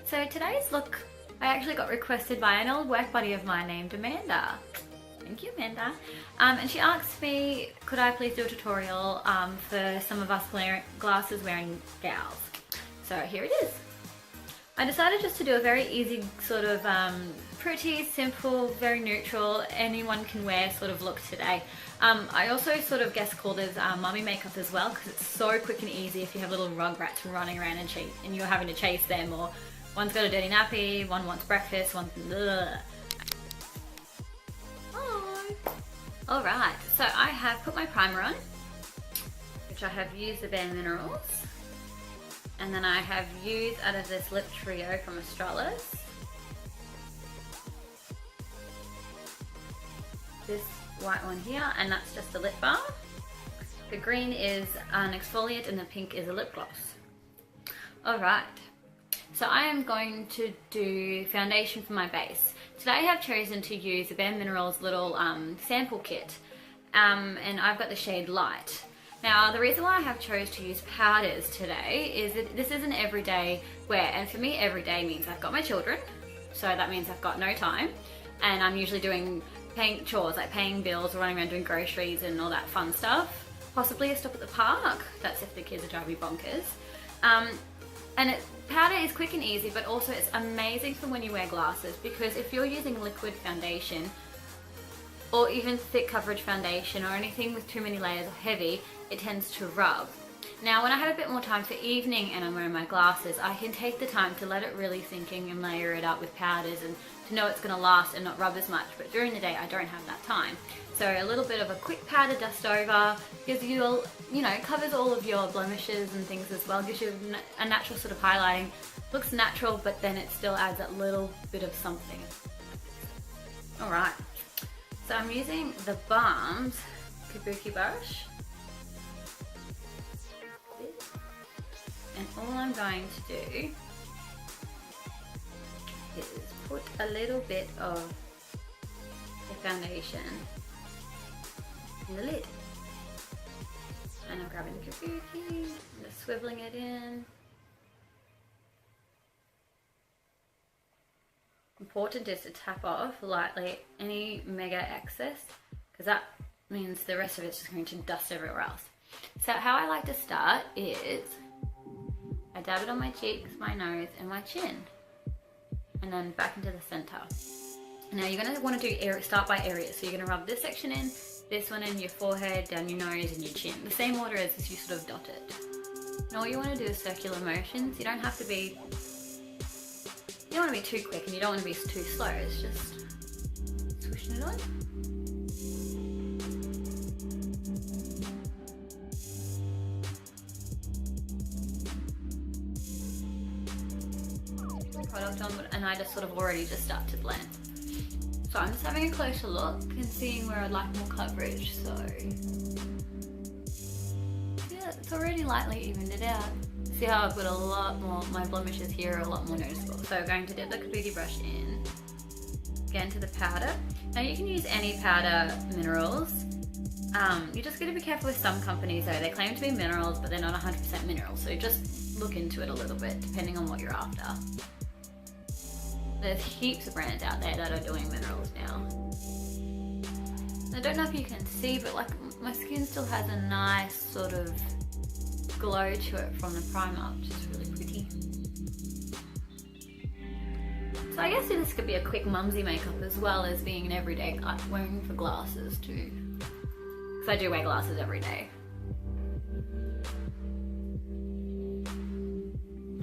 So today's look, I actually got requested by an old work buddy of mine named Amanda. Thank you, Amanda. And she asked me, could I please do a tutorial for some of us glasses wearing gals. So here it is. I decided just to do a very easy sort of pretty simple, very neutral, anyone can wear sort of look today. I also sort of guess called as mummy makeup as well, because it's so quick and easy if you have little rugrats running around and you're having to chase them, or one's got a dirty nappy, one wants breakfast, one's ugh. Alright, so I have put my primer on, which I have used the Bare Minerals, and then I have used out of this lip trio from Australis this white one here, and that's just the lip balm. The green is an exfoliant and the pink is a lip gloss. Alright, so I am going to do foundation for my base. Today I have chosen to use the Bare Minerals little sample kit, and I've got the shade Light. Now the reason why I have chose to use powders today is that this is an everyday wear, and for me everyday means I've got my children, so that means I've got no time, and I'm usually doing chores like paying bills or running around doing groceries and all that fun stuff. Possibly a stop at the park, that's if the kids are driving me bonkers. Powder is quick and easy, but also it's amazing for when you wear glasses, because if you're using liquid foundation or even thick coverage foundation or anything with too many layers or heavy, it tends to rub. Now when I have a bit more time for evening and I'm wearing my glasses, I can take the time to let it really sink in and layer it up with powders and to know it's going to last and not rub as much, but during the day I don't have that time. So a little bit of a quick powder dust over gives you, covers all of your blemishes and things as well, gives you a natural sort of highlighting. Looks natural, but then it still adds that little bit of something. Alright, so I'm using the Balm's Kabuki brush. And all I'm going to do is put a little bit of the foundation in the lid. And I'm grabbing the Kabuki, and just swiveling it in. Important is to tap off lightly any mega excess, because that means the rest of it's just going to dust everywhere else. So how I like to start is I dab it on my cheeks, my nose, and my chin, and then back into the center. Now you're going to want to start by areas. So you're going to rub this section in, this one in, your forehead, down your nose, and your chin. The same order as you sort of dot it. And all you want to do is circular motions. You don't have to be, you don't want to be too quick and you don't want to be too slow. It's just swishing it on. Product on, and I just sort of already just start to blend. So I'm just having a closer look and seeing where I'd like more coverage. So yeah, it's already lightly evened it out. See how I've got a lot more, my blemishes here are a lot more noticeable. So I'm going to dip the Kabuki brush in, get into the powder. Now you can use any powder minerals. You just got to be careful with some companies though. They claim to be minerals, but they're not 100% minerals. So just look into it a little bit depending on what you're after. There's heaps of brands out there that are doing minerals now. I don't know if you can see, but like my skin still has a nice sort of glow to it from the primer, which is really pretty. So I guess this could be a quick mumsy makeup as well as being an everyday wearing for glasses too. Because I do wear glasses every day.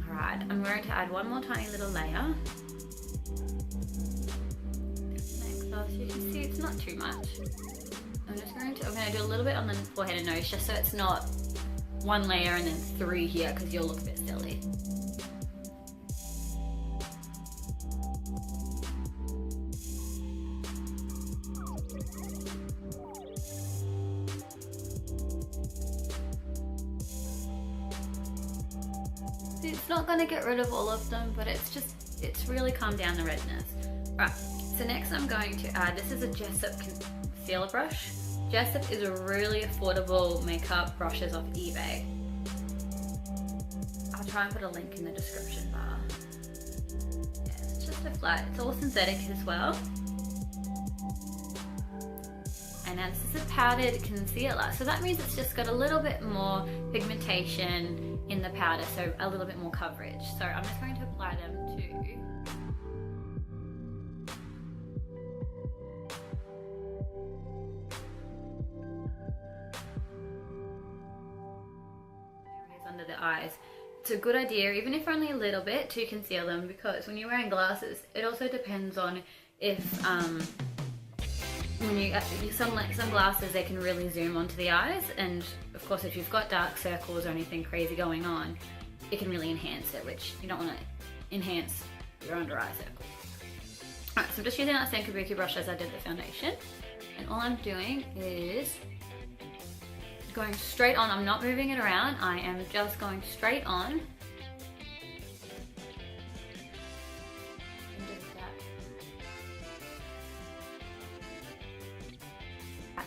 Alright, I'm going to add one more tiny little layer. So you can see it's not too much. I'm going to do a little bit on the forehead and nose just so it's not one layer and then three here, because you'll look a bit silly. It's not going to get rid of all of them, but it's really calmed down the redness. Right, so next I'm going to add, this is a Jessup concealer brush. Jessup is a really affordable makeup brushes off eBay. I'll try and put a link in the description bar. Yeah, it's just a flat, it's all synthetic as well. And now this is a powdered concealer, so that means it's just got a little bit more pigmentation in the powder, so a little bit more coverage. So I'm just going to apply them to under the eyes. It's a good idea, even if only a little bit, to conceal them, because when you're wearing glasses, it also depends on if when you some glasses, they can really zoom onto the eyes, and of course if you've got dark circles or anything crazy going on, it can really enhance it, which you don't want to enhance your under eye circles. Alright, so I'm just using that same kabuki brush as I did the foundation, and all I'm doing is going straight on. I'm not moving it around, I am just going straight on.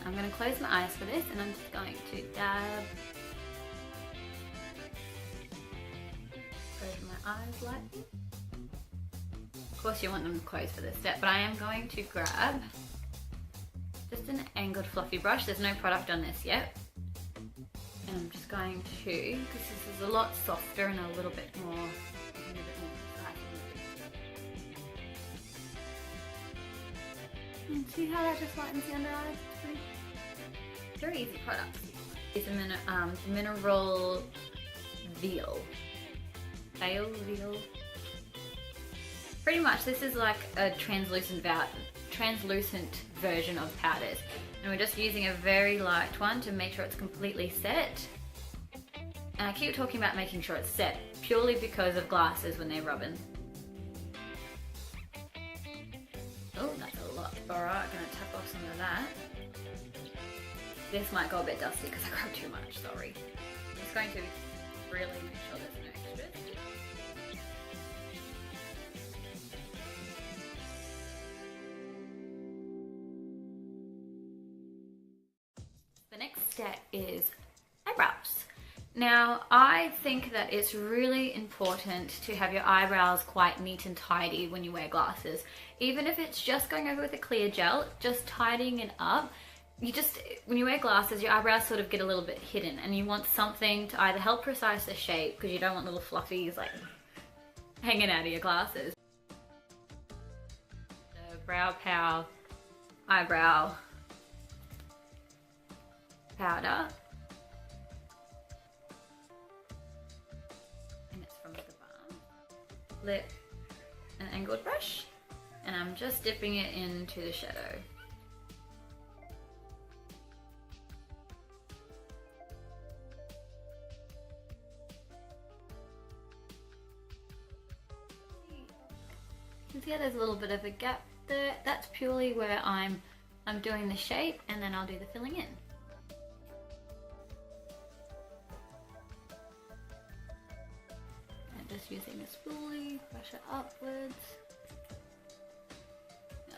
I'm going to close my eyes for this, and I'm just going to dab over my eyes lightly. Of course you want them closed for this step, but I am going to grab just an angled fluffy brush. There's no product on this yet. And I'm just going to, because this is a lot softer and a little bit more see how that just lightens the under eyes? It's very easy product. It's a mineral veal. Veal. Pretty much this is like a translucent version of powders. And we're just using a very light one to make sure it's completely set. And I keep talking about making sure it's set purely because of glasses when they're rubbing. Oh, that's a lot. Alright, I'm going to tap off some of that. This might go a bit dusty because I grabbed too much, sorry. I'm just going to really make sure there's no extras. The next step is eyebrows. Now, I think that it's really important to have your eyebrows quite neat and tidy when you wear glasses. Even if it's just going over with a clear gel, just tidying it up. When you wear glasses, your eyebrows sort of get a little bit hidden, and you want something to either help precise the shape, because you don't want little fluffies like hanging out of your glasses. The Brow Pow eyebrow powder. And it's from Thebalm. Lip and angled brush. And I'm just dipping it into the shadow. You can see how there's a little bit of a gap there. That's purely where I'm doing the shape, and then I'll do the filling in. And just using a spoolie, brush it upwards.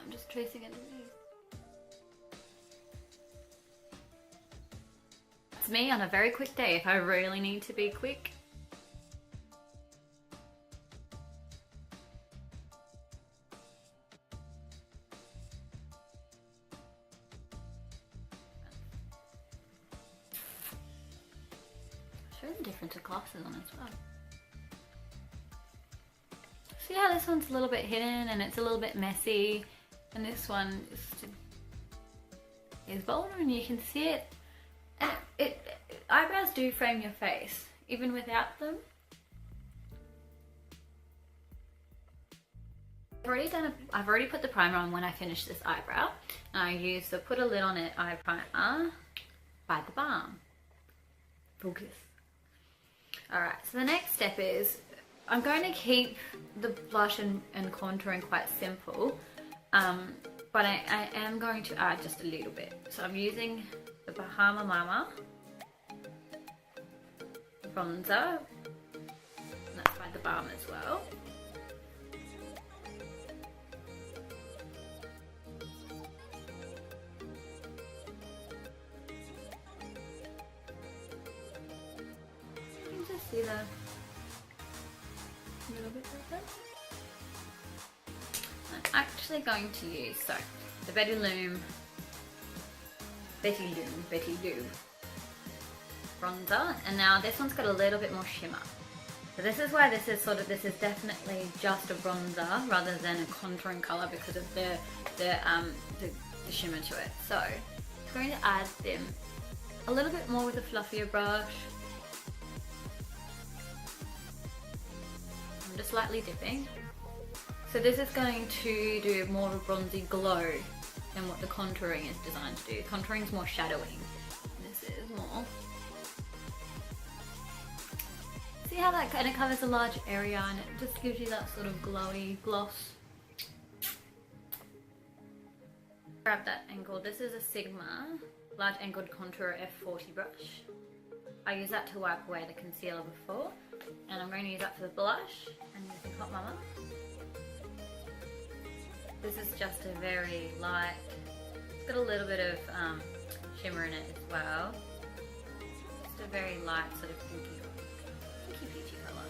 I'm just tracing it underneath. It's me on a very quick day if I really need to be quick. Show the difference of glasses on as well. See how this one's a little bit hidden and it's a little bit messy, and this one is bolder and you can see it. And eyebrows do frame your face, even without them. I've already put the primer on when I finish this eyebrow. And I use the Put a Lid on It eye primer by TheBalm. Focus. Alright, so the next step is I'm going to keep the blush and contouring quite simple, but I am going to add just a little bit. So I'm using the Bahama bronzer, and that's by TheBalm as well. You can just see the little bit of that. I'm actually going to use, so the Betty Lou bronzer, and now this one's got a little bit more shimmer. So this is why this is definitely just a bronzer rather than a contouring color, because of the shimmer to it. So I'm going to add them a little bit more with a fluffier brush. I'm just lightly dipping. So this is going to do more of a bronzy glow than what the contouring is designed to do. Contouring is more shadowing. This is more. See how that kind of covers a large area and it just gives you that sort of glowy gloss. Grab that angle. This is a Sigma large angled contour F40 brush. I use that to wipe away the concealer before, and I'm going to use that for the blush and using Hot Mama. This is just a very light, it's got a little bit of shimmer in it as well. Just a very light sort of pinky peachy colour.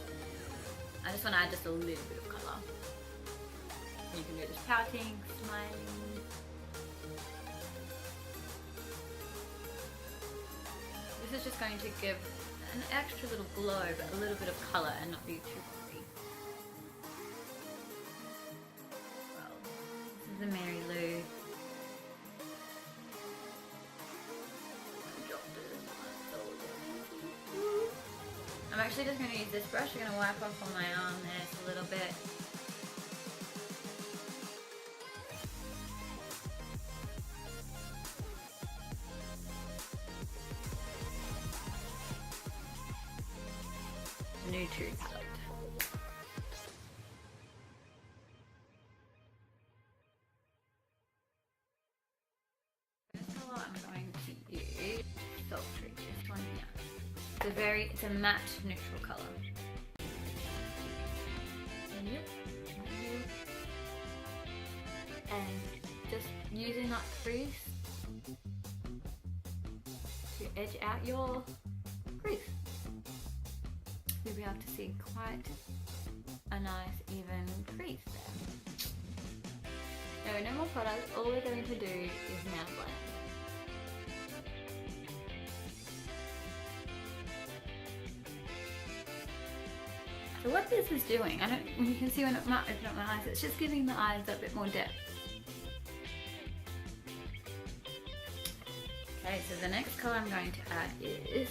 I just want to add just a little bit of colour. You can do this pouting, smiling. This is just going to give an extra little glow, but a little bit of colour and not be too pretty. Well, this is the Mary Lou. I'm actually just going to use this brush. I'm going to wipe off on my arm there just a little bit. Nude palette. First colour I'm going to use Sultry, this one here. It's a matte neutral colour. And just using that crease to edge out your crease. You'll be able to see quite a nice even crease there. No more product, all we're going to do is now blend. So what this is doing, you can see when I open up my eyes, it's just giving the eyes a bit more depth. Okay, so the next colour I'm going to add is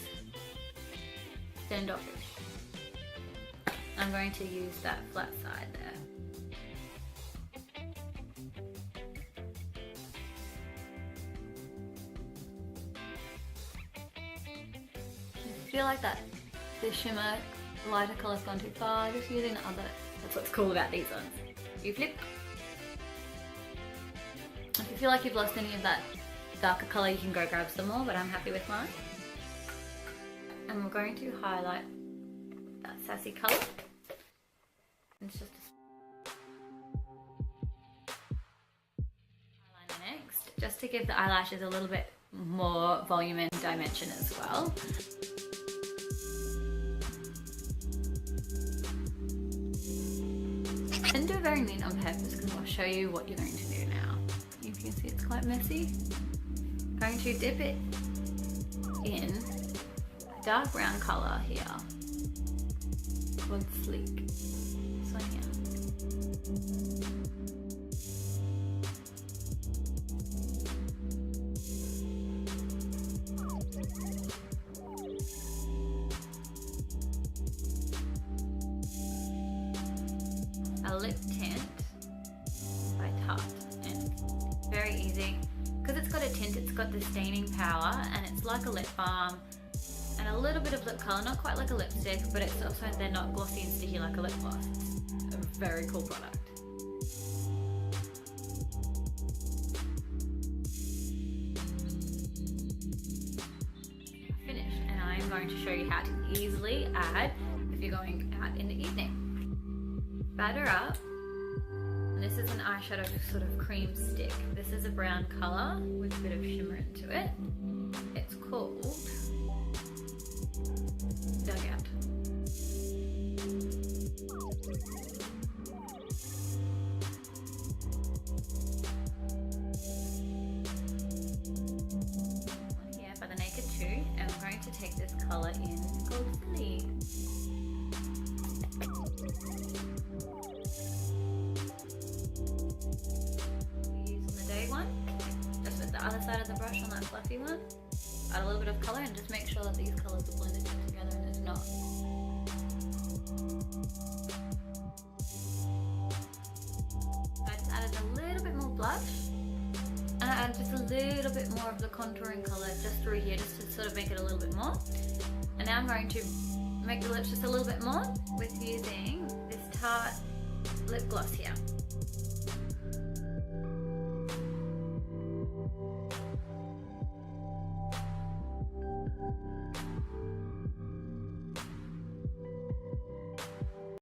Standoffish. I'm going to use that flat side there. If you feel like that the shimmer lighter colour's gone too far, just using the other. That's what's cool about these ones. You flip. If you feel like you've lost any of that darker colour, you can go grab some more, but I'm happy with mine. And we're going to highlight that Sassy colour. It's just eyeliner next, just to give the eyelashes a little bit more volume and dimension as well. I didn't do it very neat on purpose because I'll show you what you're going to do now. You can see it's quite messy. I'm going to dip it in a dark brown colour here called Sleek. A lip tint by Tarte, and very easy because it's got a tint, it's got the staining power, and it's like a lip balm and a little bit of lip colour, not quite like a lipstick, but it's also, they're not glossy and sticky like a lip gloss. It's a very cool product. Finished, and I'm going to show you how to easily add if you're going out in the evening. batter up. And this is an eyeshadow sort of cream stick. This is a brown colour with a bit of shimmer into it. It's called Dugout. Here by the Naked 2, and I'm going to take this colour in called Silly. The other side of the brush on that fluffy one, add a little bit of colour and just make sure that these colours are blended in together and there's not. I just added a little bit more blush and I added just a little bit more of the contouring colour just through here just to sort of make it a little bit more. And now I'm going to make the lips just a little bit more with using this Tarte lip gloss here.